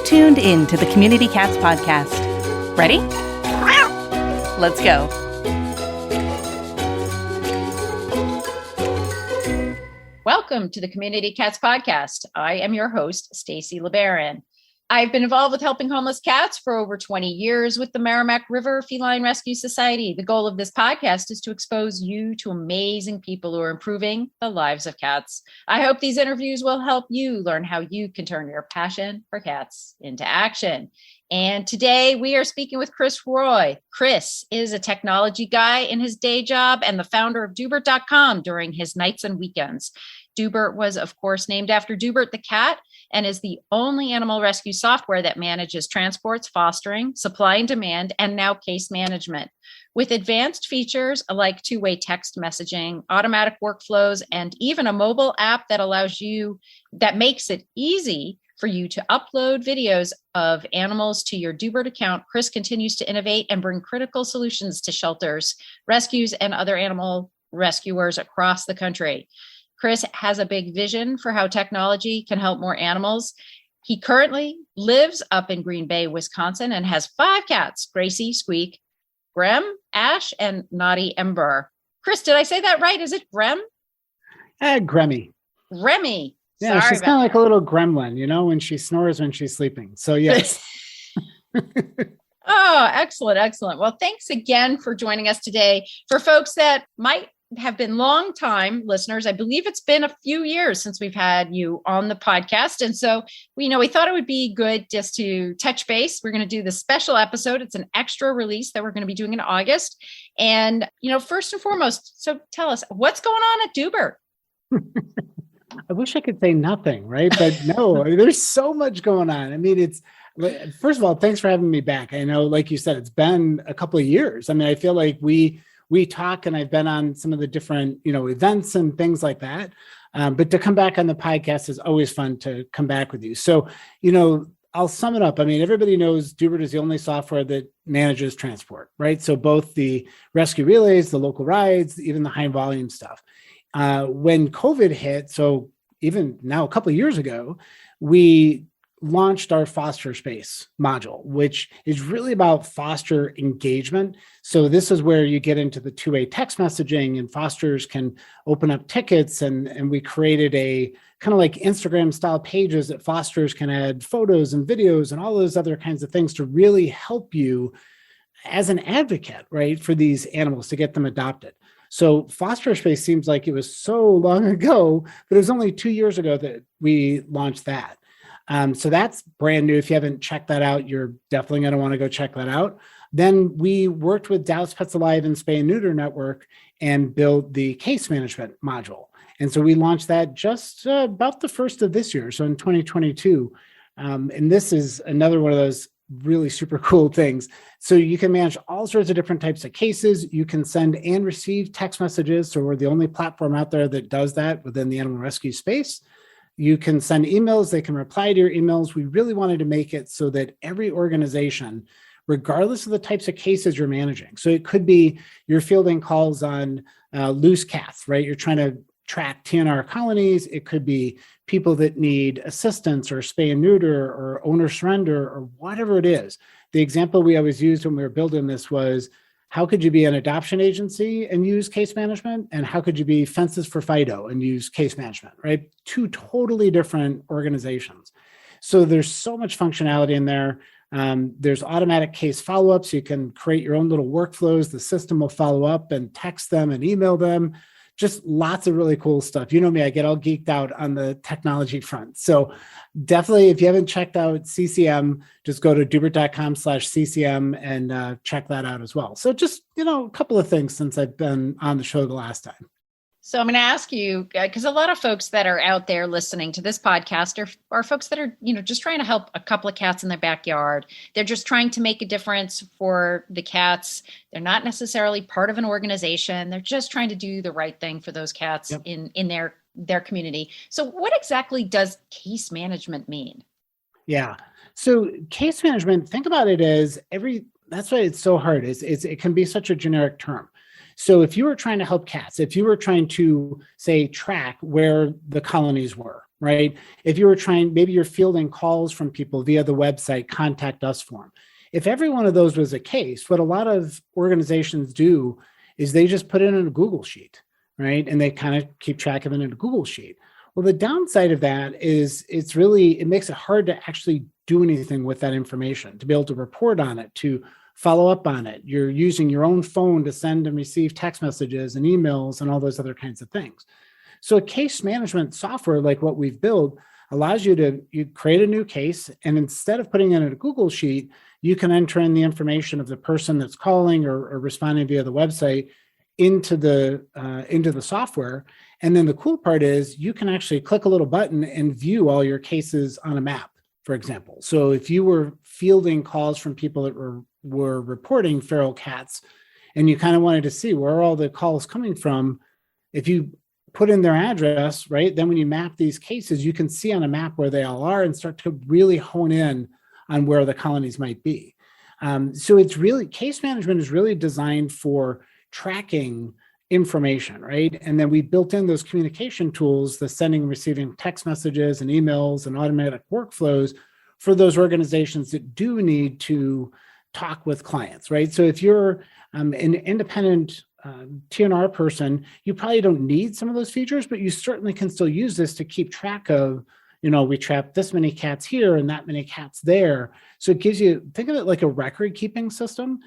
tuned in to the Community Cats podcast. Ready? Let's go. Welcome to the Community Cats podcast. I am your host, Stacy LeBaron. I've been involved with helping homeless cats for over 20 years with the Merrimack River Feline Rescue Society. The goal of this podcast is to expose you to amazing people who are improving the lives of cats. I hope these interviews will help you learn how you can turn your passion for cats into action. And today we are speaking with Chris Roy. Chris is a technology guy in his day job and the founder of Doobert.com during his nights and weekends. Doobert was, of course, named after Doobert the cat and is the only animal rescue software that manages transports, fostering, supply and demand, and now case management. With advanced features like two-way text messaging, automatic workflows, and even a mobile app that makes it easy for you to upload videos of animals to your Doobert account, Chris continues to innovate and bring critical solutions to shelters, rescues, and other animal rescuers across the country. Chris has a big vision for how technology can help more animals. He currently lives up in Green Bay, Wisconsin, and has 5 cats: Gracie, Squeak, Grem, Ash, and Naughty Ember. Chris, did I say that right? Is it Grem? Gremmy. Remy. Yeah, Sorry, she's kind of like a little gremlin, when she snores when she's sleeping. So yes. Oh, excellent, excellent. Well, thanks again for joining us today. For folks that might have been long time listeners, I believe it's been a few years since we've had you on the podcast. And so we thought it would be good just to touch base. We're going to do this special episode. It's an extra release that we're going to be doing in August. And, first and foremost, so tell us what's going on at Doobert. I wish I could say nothing, right? But no, there's so much going on. I mean, first of all, thanks for having me back. I know, like you said, it's been a couple of years. I mean, I feel like we talk, and I've been on some of the different, events and things like that. But to come back on the podcast is always fun to come back with you. So, I'll sum it up. I mean, everybody knows Doobert is the only software that manages transport, right? So both the rescue relays, the local rides, even the high volume stuff. When COVID hit, so even now a couple of years ago, we launched our foster space module, which is really about foster engagement. So this is where you get into the two-way text messaging, and fosters can open up tickets, and we created a kind of like Instagram style pages that fosters can add photos and videos and all those other kinds of things to really help you as an advocate, right, for these animals to get them adopted. So foster space seems like it was so long ago, but it was only 2 years ago that we launched that. So that's brand new. If you haven't checked that out, you're definitely going to want to go check that out. Then we worked with Dallas Pets Alive and Spay and Neuter Network and built the case management module. And so we launched that just about the first of this year, so in 2022. And this is another one of those really super cool things. So you can manage all sorts of different types of cases. You can send and receive text messages. So we're the only platform out there that does that within the animal rescue space. You can send emails. They can reply to your emails. We really wanted to make it so that every organization, regardless of the types of cases you're managing, so it could be you're fielding calls on loose cats, right? You're trying to track TNR colonies. It could be people that need assistance or spay and neuter or owner surrender or whatever it is. The example we always used when we were building this was, how could you be an adoption agency and use case management? And how could you be Fences for Fido and use case management, right? 2 totally different organizations. So there's so much functionality in there. There's automatic case follow-ups. You can create your own little workflows. The system will follow up and text them and email them. Just lots of really cool stuff. You know me, I get all geeked out on the technology front. So definitely, if you haven't checked out CCM, just go to Doobert.com/CCM and check that out as well. So just, a couple of things since I've been on the show the last time. So I'm going to ask you, because a lot of folks that are out there listening to this podcast are folks that are, just trying to help a couple of cats in their backyard. They're just trying to make a difference for the cats. They're not necessarily part of an organization. They're just trying to do the right thing for those cats in their community. So what exactly does case management mean? Yeah. So case management, think about it as that's why it's so hard. It can be such a generic term. So if you were trying to help cats, if you were trying to, say, track where the colonies were, right? If you were maybe you're fielding calls from people via the website contact us form. If every one of those was a case, what a lot of organizations do is they just put it in a Google sheet, right? And they kind of keep track of it in a Google sheet. Well, the downside of that is it makes it hard to actually do anything with that information, to be able to report on it, to follow up on it. You're using your own phone to send and receive text messages and emails and all those other kinds of things. So a case management software like what we've built allows you to create a new case, and instead of putting it in a Google sheet, you can enter in the information of the person that's calling or responding via the website into the software. And then the cool part is you can actually click a little button and view all your cases on a map, for example. So if you were fielding calls from people that were reporting feral cats, and you kind of wanted to see where are all the calls coming from, if you put in their address, right, then when you map these cases, you can see on a map where they all are and start to really hone in on where the colonies might be. So it's really, case management is really designed for tracking information, right? And then we built in those communication tools, the sending and receiving text messages and emails and automatic workflows for those organizations that do need to talk with clients, right? So if you're an independent TNR person, you probably don't need some of those features, but you certainly can still use this to keep track of, we trapped this many cats here and that many cats there. So it gives you, think of it like a record keeping system.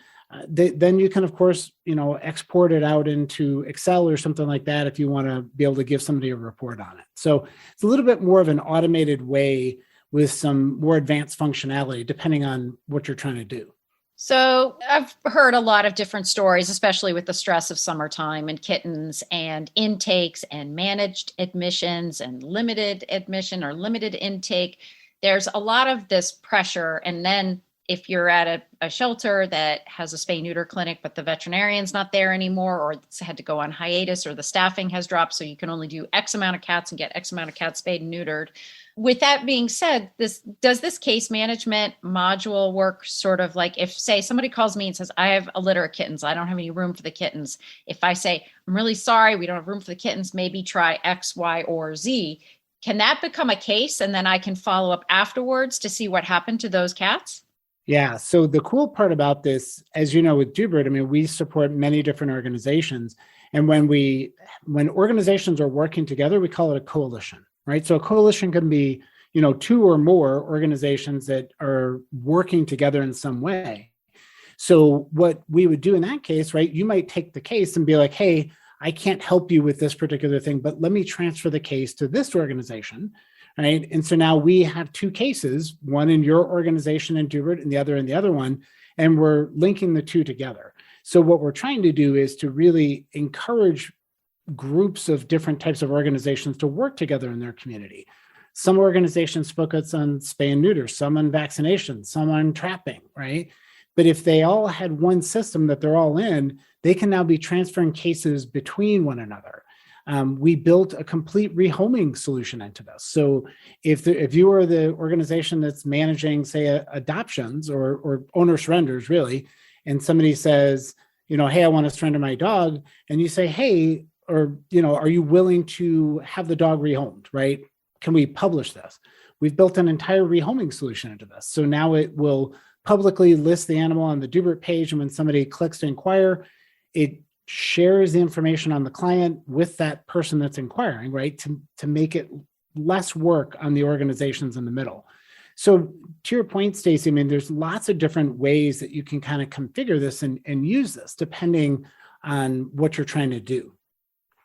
Then you can, of course, export it out into Excel or something like that if you want to be able to give somebody a report on it. So it's a little bit more of an automated way with some more advanced functionality, depending on what you're trying to do. So I've heard a lot of different stories, especially with the stress of summertime and kittens and intakes and managed admissions and limited admission or limited intake. There's a lot of this pressure. And then if you're at a shelter that has a spay-neuter clinic, but the veterinarian's not there anymore, or it's had to go on hiatus, or the staffing has dropped, so you can only do X amount of cats and get X amount of cats spayed and neutered. With that being said, does this case management module work sort of like if, say, somebody calls me and says, I have a litter of kittens, I don't have any room for the kittens. If I say, I'm really sorry, we don't have room for the kittens, maybe try X, Y, or Z. Can that become a case? And then I can follow up afterwards to see what happened to those cats? Yeah. So the cool part about this, as you know, with Doobert, we support many different organizations. And when organizations are working together, we call it a coalition, right? So a coalition can be, two or more organizations that are working together in some way. So what we would do in that case, right, you might take the case and be like, hey, I can't help you with this particular thing, but let me transfer the case to this organization. Right. And so now we have two cases, one in your organization in Doobert and the other one, and we're linking the two together. So what we're trying to do is to really encourage groups of different types of organizations to work together in their community. Some organizations focus on spay and neuter, some on vaccination, some on trapping, right? But if they all had one system that they're all in, they can now be transferring cases between one another. We built a complete rehoming solution into this. So if you are the organization that's managing, say, adoptions or owner surrenders, really, and somebody says, hey, I want to surrender my dog, and you say, hey, or, are you willing to have the dog rehomed, right? Can we publish this? We've built an entire rehoming solution into this. So now it will publicly list the animal on the Doobert page, and when somebody clicks to inquire, it shares the information on the client with that person that's inquiring, right? To make it less work on the organizations in the middle. So to your point, Stacy, there's lots of different ways that you can kind of configure this and use this depending on what you're trying to do.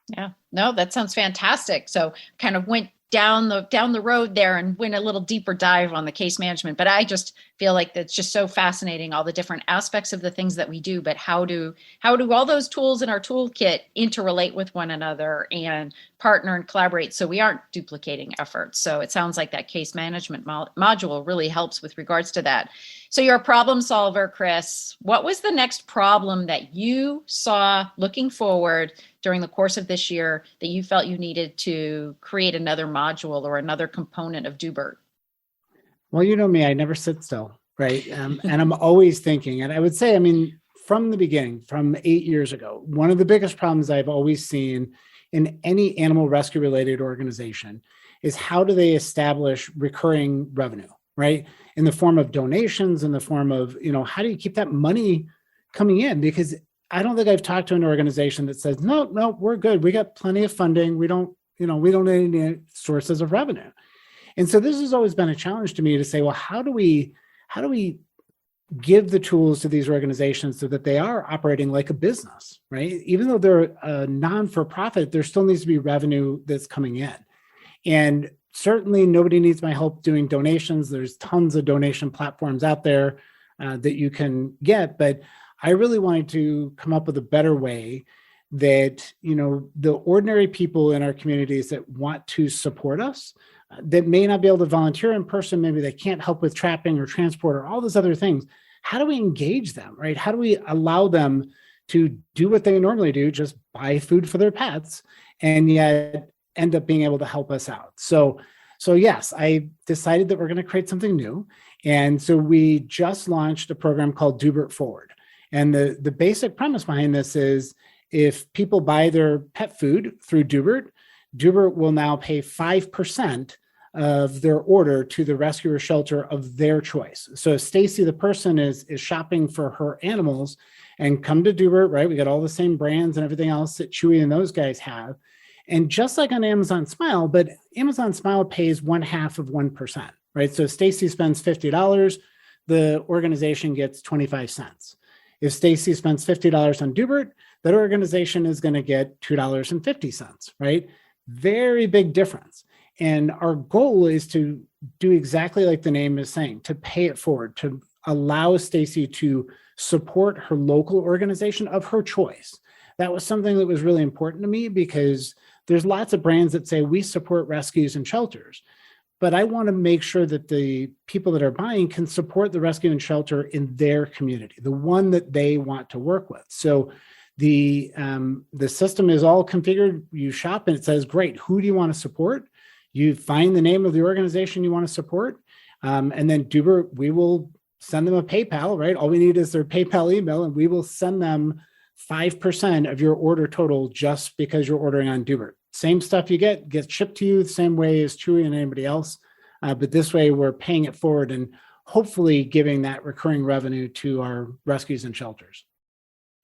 Yeah, no, that sounds fantastic. So kind of went down the road there and went a little deeper dive on the case management. But I just feel like that's just so fascinating, all the different aspects of the things that we do, but how do all those tools in our toolkit interrelate with one another and partner and collaborate so we aren't duplicating efforts. So it sounds like that case management module really helps with regards to that. So you're a problem solver, Chris. What was the next problem that you saw looking forward during the course of this year that you felt you needed to create another module or another component of Doobert? Well, you know me, I never sit still, right? And I'm always thinking. And I would say, from the beginning, from 8 years ago, one of the biggest problems I've always seen in any animal rescue related organization is how do they establish recurring revenue, right? In the form of donations, in the form of, how do you keep that money coming in? Because I don't think I've talked to an organization that says, no, we're good. We got plenty of funding. We don't need any sources of revenue. And so this has always been a challenge to me to say, well, how do we give the tools to these organizations so that they are operating like a business, right? Even though they're a non-for-profit, there still needs to be revenue that's coming in. And certainly nobody needs my help doing donations. There's tons of donation platforms out there that you can get, but I really wanted to come up with a better way that, the ordinary people in our communities that want to support us, that may not be able to volunteer in person, maybe they can't help with trapping or transport or all those other things. How do we engage them, right? How do we allow them to do what they normally do, just buy food for their pets, and yet end up being able to help us out? So yes, I decided that we're going to create something new. And so we just launched a program called Doobert Forward. And the basic premise behind this is if people buy their pet food through Doobert, Doobert will now pay 5% of their order to the rescue or shelter of their choice. So if Stacy, the person, is shopping for her animals and come to Doobert, right? We got all the same brands and everything else that Chewy and those guys have. And just like on Amazon Smile, but Amazon Smile pays 0.5%, right? So if Stacy spends $50, the organization gets 25 cents. If Stacy spends $50 on Doobert, that organization is going to get $2.50, right? Very big difference. And our goal is to do exactly like the name is saying, to pay it forward, to allow Stacy to support her local organization of her choice. That was something that was really important to me because there's lots of brands that say we support rescues and shelters, but I want to make sure that the people that are buying can support the rescue and shelter in their community, the one that they want to work with. So the system is all configured. You shop and it says, great, who do you want to support? You find the name of the organization you want to support. And then Doobert, we will send them a PayPal, right? All we need is their PayPal email, and we will send them 5% of your order total just because you're ordering on Doobert. Same stuff you gets shipped to you the same way as Chewy and anybody else. But this way we're paying it forward and hopefully giving that recurring revenue to our rescues and shelters.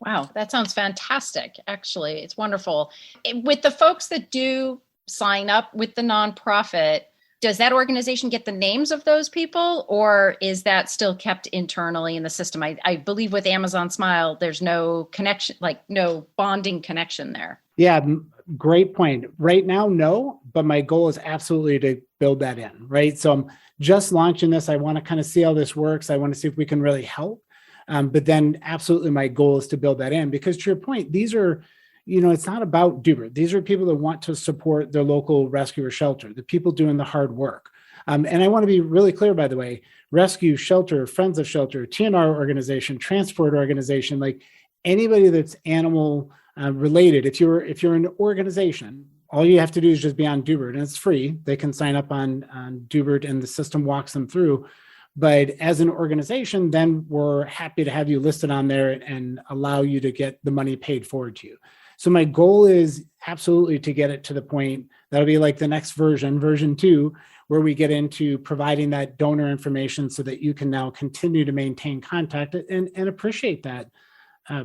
Wow, that sounds fantastic. Actually, it's wonderful. With the folks that do sign up with the nonprofit, does that organization get the names of those people, or is that still kept internally in the system? I believe with Amazon Smile, there's no connection, like no bonding connection there. Yeah, great point. Right now, no, but my goal is absolutely to build that in, right? So I'm just launching this. I want to kind of see how this works. I want to see if we can really help. But then absolutely my goal is to build that in, because to your point, these are, it's not about Doobert. These are people that want to support their local rescue or shelter, the people doing the hard work. And I want to be really clear, by the way, rescue, shelter, friends of shelter, TNR organization, transport organization, like anybody that's animal related. If you're an organization, all you have to do is just be on Doobert, and it's free. They can sign up on Doobert and the system walks them through. But as an organization, then we're happy to have you listed on there and allow you to get the money paid forward to you. So my goal is absolutely to get it to the point that'll be like the next version 2, where we get into providing that donor information so that you can now continue to maintain contact and appreciate that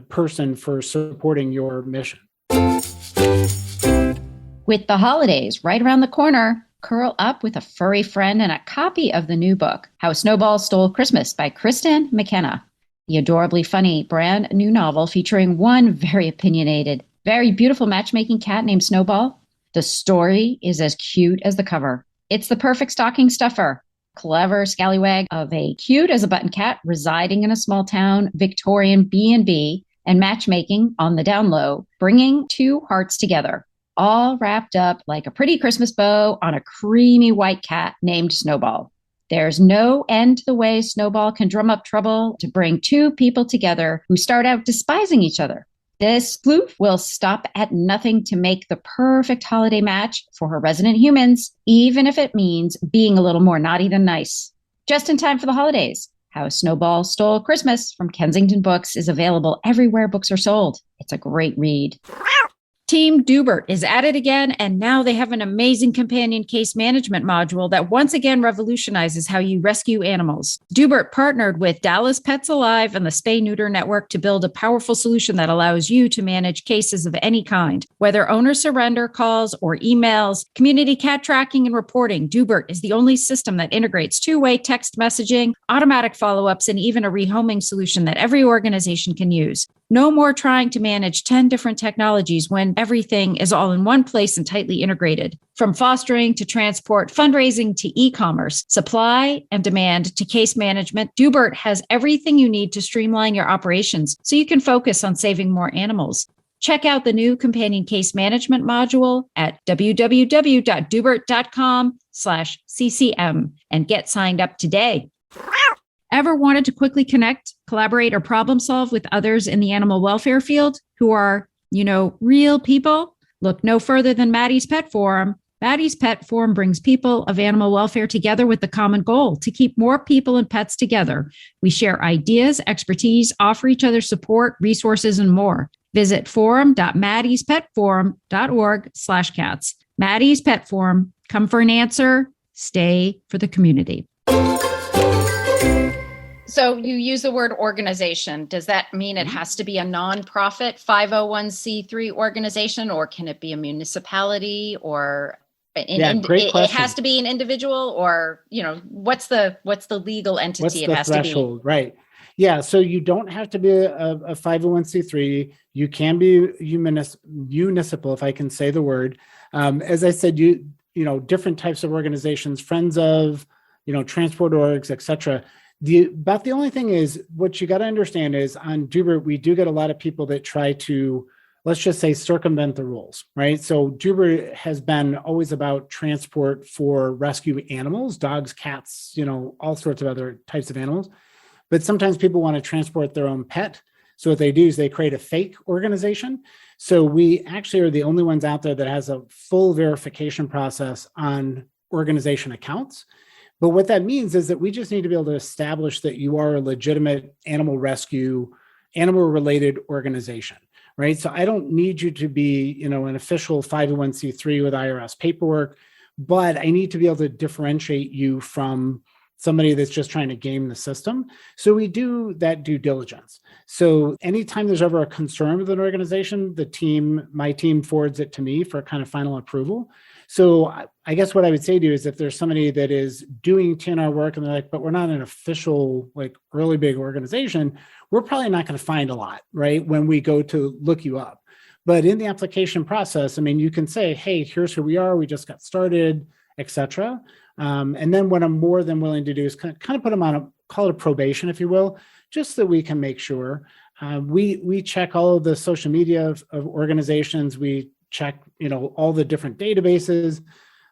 person for supporting your mission. With the holidays right around the corner, curl up with a furry friend and a copy of the new book, How Snowball Stole Christmas by Kristen McKenna. The adorably funny brand new novel featuring one very opinionated, very beautiful matchmaking cat named Snowball. The story is as cute as the cover. It's the perfect stocking stuffer. Clever scallywag of a cute as a button cat residing in a small town Victorian B&B and matchmaking on the down low, bringing two hearts together, all wrapped up like a pretty Christmas bow on a creamy white cat named Snowball. There's no end to the way Snowball can drum up trouble to bring two people together who start out despising each other. This sleuth will stop at nothing to make the perfect holiday match for her resident humans, even if it means being a little more naughty than nice. Just in time for the holidays, How Snowball Stole Christmas from Kensington Books is available everywhere books are sold. It's a great read. Team Doobert is at it again, and now they have an amazing companion case management module that once again revolutionizes how you rescue animals. Doobert partnered with Dallas Pets Alive and the Spay Neuter Network to build a powerful solution that allows you to manage cases of any kind. Whether owner surrender calls or emails, community cat tracking and reporting, Doobert is the only system that integrates two-way text messaging, automatic follow-ups, and even a rehoming solution that every organization can use. No more trying to manage 10 different technologies when everything is all in one place and tightly integrated. From fostering to transport, fundraising to e-commerce, supply and demand to case management, Doobert has everything you need to streamline your operations so you can focus on saving more animals. Check out the new companion case management module at www.doobert.com/CCM and get signed up today. Ever wanted to quickly connect, collaborate, or problem solve with others in the animal welfare field who are, real people? Look no further than Maddie's Pet Forum. Maddie's Pet Forum brings people of animal welfare together with the common goal to keep more people and pets together. We share ideas, expertise, offer each other support, resources, and more. Visit forum.maddie'spetforum.org/cats. Maddie's Pet Forum. Come for an answer. Stay for the community. So you use the word organization. Does that mean it has to be a nonprofit 501c3 organization, or can it be a municipality, or great question. It has to be an individual, or what's the legal entity what's it the has threshold? to be? Right. Yeah. So you don't have to be a 501c3. You can be municipal, if I can say the word. As I said, different types of organizations, friends of, transport orgs, et cetera. About the only thing is, what you got to understand is on Doobert, we do get a lot of people that try to, let's just say, circumvent the rules, right? So Doobert has been always about transport for rescue animals, dogs, cats, all sorts of other types of animals. But sometimes people want to transport their own pet. So what they do is they create a fake organization. So we actually are the only ones out there that has a full verification process on organization accounts. But what that means is that we just need to be able to establish that you are a legitimate animal rescue, animal-related organization, right? So I don't need you to be, an official 501c3 with IRS paperwork, but I need to be able to differentiate you from somebody that's just trying to game the system. So we do that due diligence. So anytime there's ever a concern with an organization, my team forwards it to me for kind of final approval. So I guess what I would say to you is, if there's somebody that is doing TNR work and they're like, but we're not an official, really big organization, we're probably not going to find a lot, right, when we go to look you up. But in the application process, you can say, hey, here's who we are, we just got started, et cetera. And then what I'm more than willing to do is kind of put them on call it a probation, if you will, just so we can make sure. We check all of the social media of organizations. We check, all the different databases.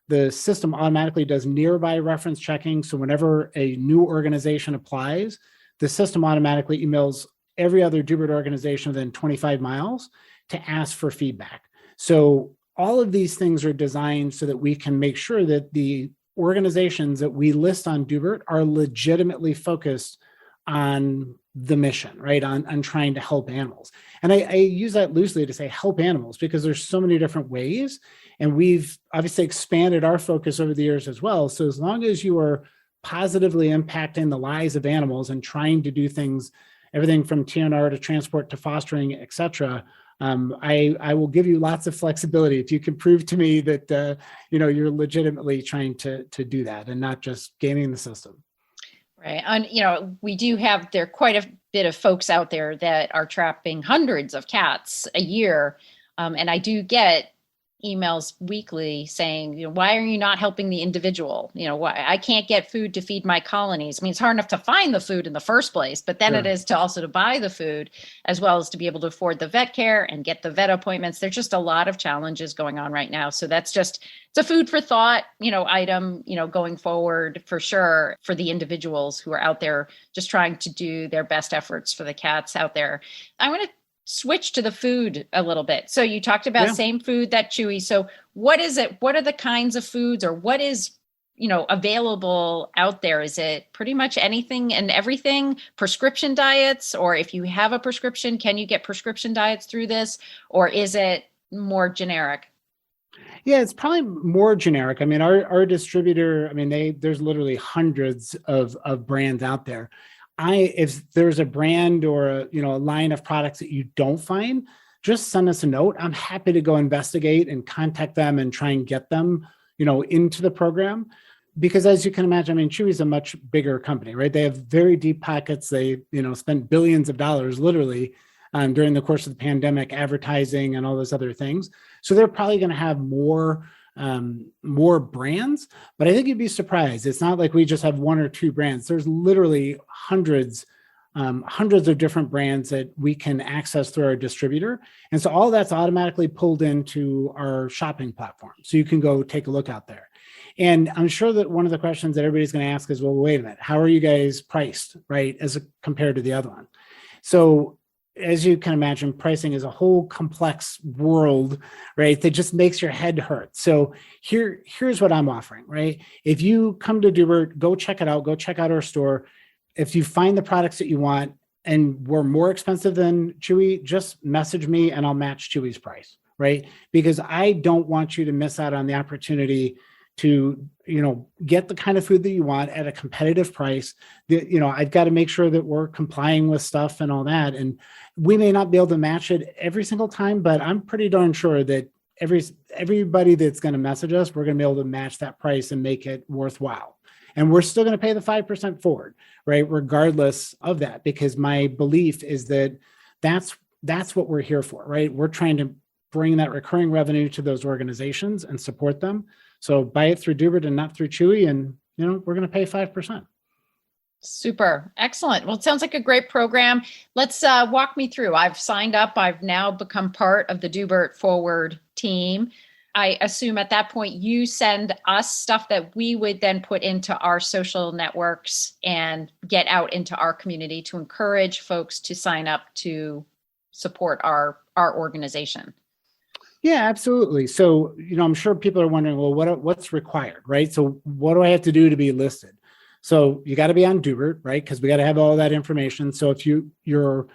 The system automatically does nearby reference checking. So whenever a new organization applies, the system automatically emails every other Doobert organization within 25 miles to ask for feedback. So all of these things are designed so that we can make sure that the organizations that we list on Doobert are legitimately focused on the mission, right? On trying to help animals. And I use that loosely to say help animals, because there's so many different ways. And we've obviously expanded our focus over the years as well. So as long as you are positively impacting the lives of animals and trying to do things, everything from TNR to transport to fostering, et cetera, I will give you lots of flexibility if you can prove to me that you're legitimately trying to do that and not just gaming the system. Right. And, we do have there quite a bit of folks out there that are trapping hundreds of cats a year. And I do get emails weekly saying, why are you not helping the individual? Why I can't get food to feed my colonies. It's hard enough to find the food in the first place, but then It is to also to buy the food, as well as to be able to afford the vet care and get the vet appointments. There's just a lot of challenges going on right now. So that's it's a food for thought, item, going forward for sure, for the individuals who are out there just trying to do their best efforts for the cats out there. I want to switch to the food a little bit. So you talked about same food that Chewy. So what is it? What are the kinds of foods, or what is, available out there? Is it pretty much anything and everything? Prescription diets, or if you have a prescription, can you get prescription diets through this? Or is it more generic? Yeah, it's probably more generic. I mean, our distributor, I mean, there's literally hundreds of brands out there. If there's a brand or a line of products that you don't find, just send us a note. I'm happy to go investigate and contact them and try and get them, into the program. Because as you can imagine, I mean, Chewy's a much bigger company, right? They have very deep pockets. They, spent billions of dollars literally during the course of the pandemic, advertising and all those other things. So they're probably going to have more brands, but I think you'd be surprised. It's not like we just have one or two brands. There's literally hundreds of different brands that we can access through our distributor. And so all that's automatically pulled into our shopping platform. So you can go take a look out there. And I'm sure that one of the questions that everybody's going to ask is, well, wait a minute, how are you guys priced, right, compared to the other one? So as you can imagine, pricing is a whole complex world, right, that just makes your head hurt. So here's what I'm offering, right? If you come to Doobert, go check it out, go check out our store. If you find the products that you want and we're more expensive than Chewy, just message me and I'll match Chewy's price, right? Because I don't want you to miss out on the opportunity to, get the kind of food that you want at a competitive price. I've got to make sure that we're complying with stuff and all that. And we may not be able to match it every single time, but I'm pretty darn sure that everybody that's going to message us, we're going to be able to match that price and make it worthwhile. And we're still going to pay the 5% forward, right? Regardless of that, because my belief is that that's what we're here for, right? We're trying to bring that recurring revenue to those organizations and support them. So buy it through Doobert and not through Chewy, and we're going to pay 5%. Super. Excellent. Well, it sounds like a great program. Let's walk me through. I've signed up. I've now become part of the Doobert Forward team. I assume at that point you send us stuff that we would then put into our social networks and get out into our community to encourage folks to sign up to support our organization. Yeah, absolutely. So, I'm sure people are wondering, well, what's required, right? So what do I have to do to be listed? So you got to be on Doobert, right? Because we got to have all that information. So if your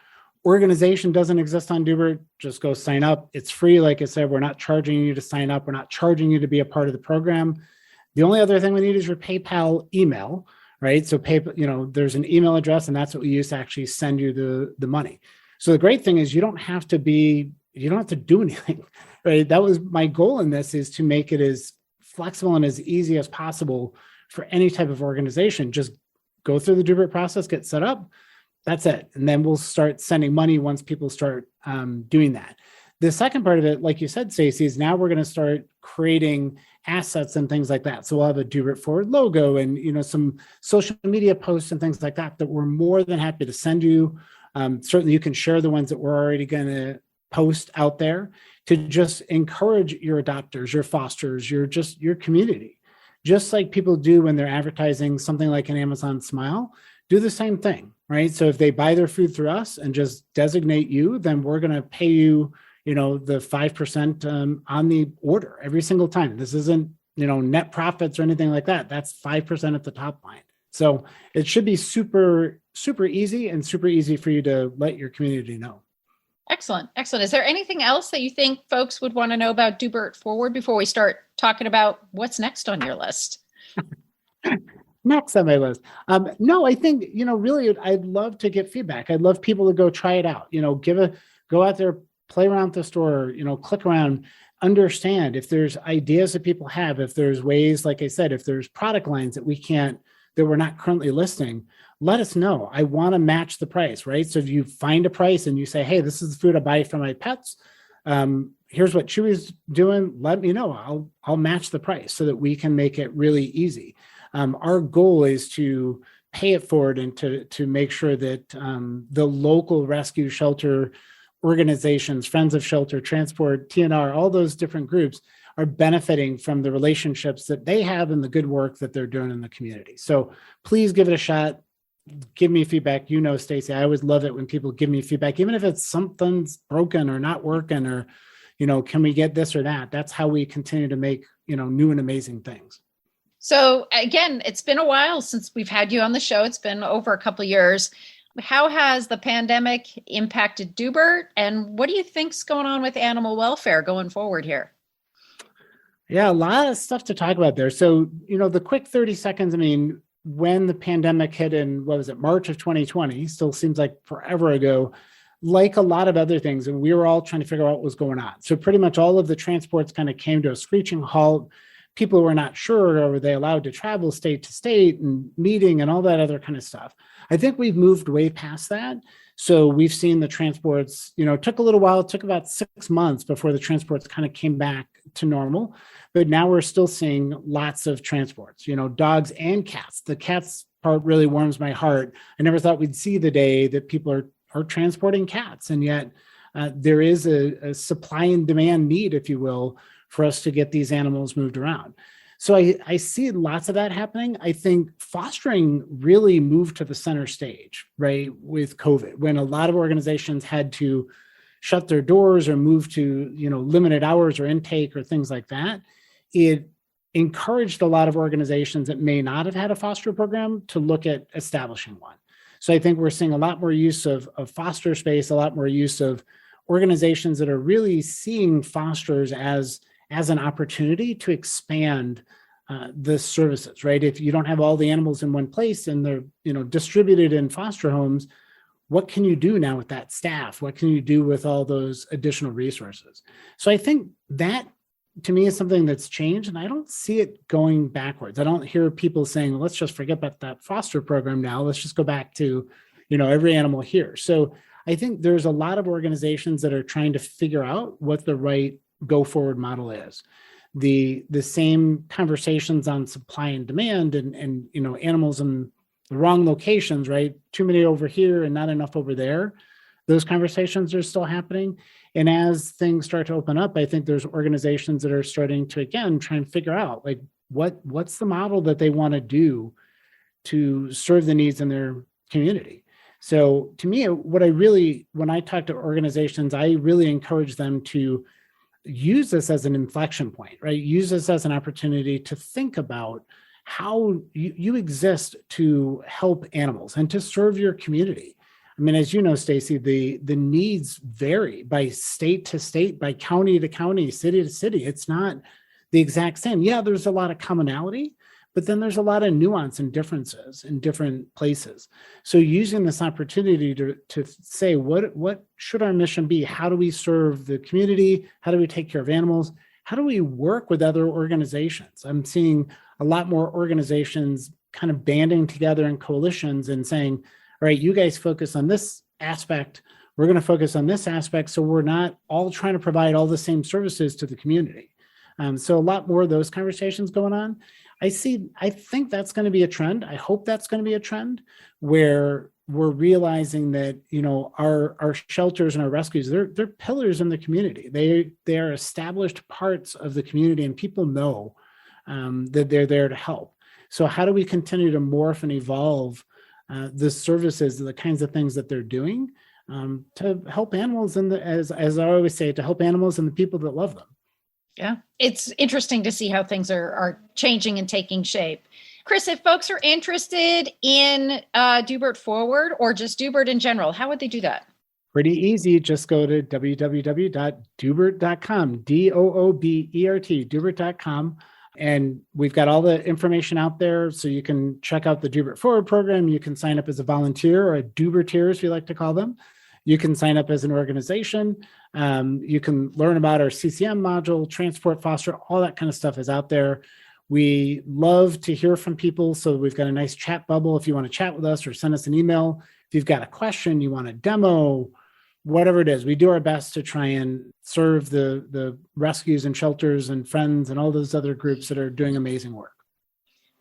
organization doesn't exist on Doobert, just go sign up. It's free. Like I said, we're not charging you to sign up. We're not charging you to be a part of the program. The only other thing we need is your PayPal email, right? So there's an email address, and that's what we use to actually send you the money. So the great thing is you don't have to do anything, right? That was my goal in this, is to make it as flexible and as easy as possible for any type of organization. Just go through the Doobert process, get set up. That's it. And then we'll start sending money once people start doing that. The second part of it, like you said, Stacy, is now we're going to start creating assets and things like that. So we'll have a Doobert Forward logo and, some social media posts and things like that we're more than happy to send you. Certainly you can share the ones that we're already going to post out there to just encourage your adopters, your fosters, your community. Just like people do when they're advertising something like an Amazon Smile, do the same thing, right? So if they buy their food through us and just designate you, then we're going to pay you, the 5% on the order every single time. This isn't, net profits or anything like that. That's 5% at the top line. So it should be super, super easy and super easy for you to let your community know. Excellent. Excellent. Is there anything else that you think folks would want to know about Doobert Forward before we start talking about what's next on your list? Next on my list. No, I think, really, I'd love to get feedback. I'd love people to go try it out, go out there, play around with the store, click around, understand if there's ideas that people have, if there's ways, like I said, if there's product lines that we're not currently listing, let us know. I want to match the price, right? So if you find a price and you say, hey, this is the food I buy for my pets. Here's what Chewy's doing. Let me know. I'll match the price so that we can make it really easy. Our goal is to pay it forward and to make sure that the local rescue shelter organizations, Friends of Shelter, Transport, TNR, all those different groups are benefiting from the relationships that they have and the good work that they're doing in the community. So please give it a shot. Give me feedback. Stacy, I always love it when people give me feedback, even if it's something's broken or not working or, can we get this or that? That's how we continue to make, new and amazing things. So again, it's been a while since we've had you on the show. It's been over a couple of years. how has the pandemic impacted Doobert, and what do you think's going on with animal welfare going forward here? Yeah, a lot of stuff to talk about there. So, the quick 30 seconds, I mean, when the pandemic hit in, what was it, March of 2020, still seems like forever ago, like a lot of other things, and we were all trying to figure out what was going on. So pretty much all of the transports kind of came to a screeching halt. People were not sure, or were they allowed to travel state to state and meeting and all that other kind of stuff. I think we've moved way past that. So we've seen the transports, it took a little while, it took about 6 months before the transports kind of came back to normal. But now we're still seeing lots of transports, dogs and cats. The cats part really warms my heart. I never thought we'd see the day that people are transporting cats. And yet there is a supply and demand need, if you will, for us to get these animals moved around. So I see lots of that happening. I think fostering really moved to the center stage, right, with COVID, when a lot of organizations had to shut their doors or move to, limited hours or intake or things like that. It encouraged a lot of organizations that may not have had a foster program to look at establishing one. So I think we're seeing a lot more use of foster space, a lot more use of organizations that are really seeing fosters as an opportunity to expand the services, right? If you don't have all the animals in one place and they're, distributed in foster homes, what can you do now with that staff? What can you do with all those additional resources? So I think that, to me, is something that's changed, and I don't see it going backwards. I don't hear people saying, let's just forget about that foster program now. Let's just go back to, every animal here. So I think there's a lot of organizations that are trying to figure out what the right go forward model is. The same conversations on supply and demand and animals in the wrong locations, right? Too many over here and not enough over there. Those conversations are still happening. And as things start to open up, I think there's organizations that are starting to, again, try and figure out like what's the model that they want to do to serve the needs in their community. So to me, when I talk to organizations, I really encourage them to use this as an inflection point, right? Use this as an opportunity to think about how you exist to help animals and to serve your community. I mean, as you know, Stacy, the needs vary by state to state, by county to county, city to city. It's not the exact same. Yeah, there's a lot of commonality, but then there's a lot of nuance and differences in different places. So using this opportunity to say, what should our mission be? How do we serve the community? How do we take care of animals? How do we work with other organizations? I'm seeing a lot more organizations kind of banding together in coalitions and saying, all right, you guys focus on this aspect. We're going to focus on this aspect. So we're not all trying to provide all the same services to the community. So a lot more of those conversations going on. I think that's going to be a trend. I hope that's going to be a trend where we're realizing that, our shelters and our rescues, they're pillars in the community. They are established parts of the community, and people know that they're there to help. So how do we continue to morph and evolve the services, the kinds of things that they're doing to help animals, and as I always say, to help animals and the people that love them. Yeah, it's interesting to see how things are changing and taking shape. Chris, if folks are interested in Doobert Forward or just Doobert in general, how would they do that? Pretty easy. Just go to www.doobert.com, Doobert, Doobert.com. And we've got all the information out there. So you can check out the Doobert Forward program. You can sign up as a volunteer, or a Dooberteer, as we like to call them. You can sign up as an organization. You can learn about our CCM module, transport, foster, all that kind of stuff is out there. We love to hear from people. So we've got a nice chat bubble. If you want to chat with us or send us an email, if you've got a question, you want a demo, whatever it is, we do our best to try and serve the rescues and shelters and friends and all those other groups that are doing amazing work.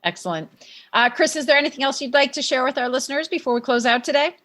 Excellent. Chris, is there anything else you'd like to share with our listeners before we close out today?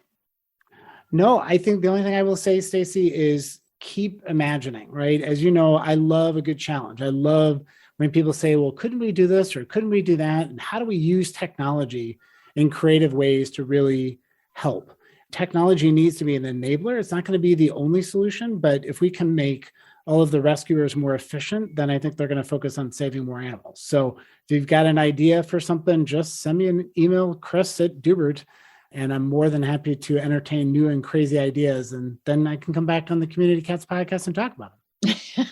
No, I think the only thing I will say, Stacy, is keep imagining, right? As you know, I love a good challenge. I love when people say, well, couldn't we do this or couldn't we do that? And how do we use technology in creative ways to really help? Technology needs to be an enabler. It's not going to be the only solution, but if we can make all of the rescuers more efficient, then I think they're going to focus on saving more animals. So if you've got an idea for something, just send me an email, Chris@Doobert, And I'm more than happy to entertain new and crazy ideas. And then I can come back on the Community Cats podcast and talk about them.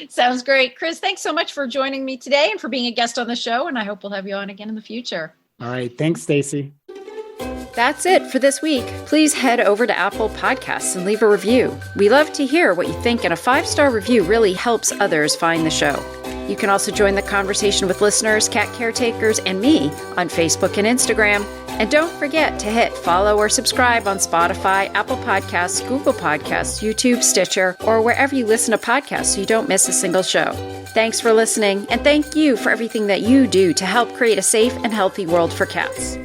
Sounds great. Chris, thanks so much for joining me today and for being a guest on the show. And I hope we'll have you on again in the future. All right. Thanks, Stacy. That's it for this week. Please head over to Apple Podcasts and leave a review. We love to hear what you think, and a 5-star review really helps others find the show. You can also join the conversation with listeners, cat caretakers, and me on Facebook and Instagram. And don't forget to hit follow or subscribe on Spotify, Apple Podcasts, Google Podcasts, YouTube, Stitcher, or wherever you listen to podcasts so you don't miss a single show. Thanks for listening, and thank you for everything that you do to help create a safe and healthy world for cats.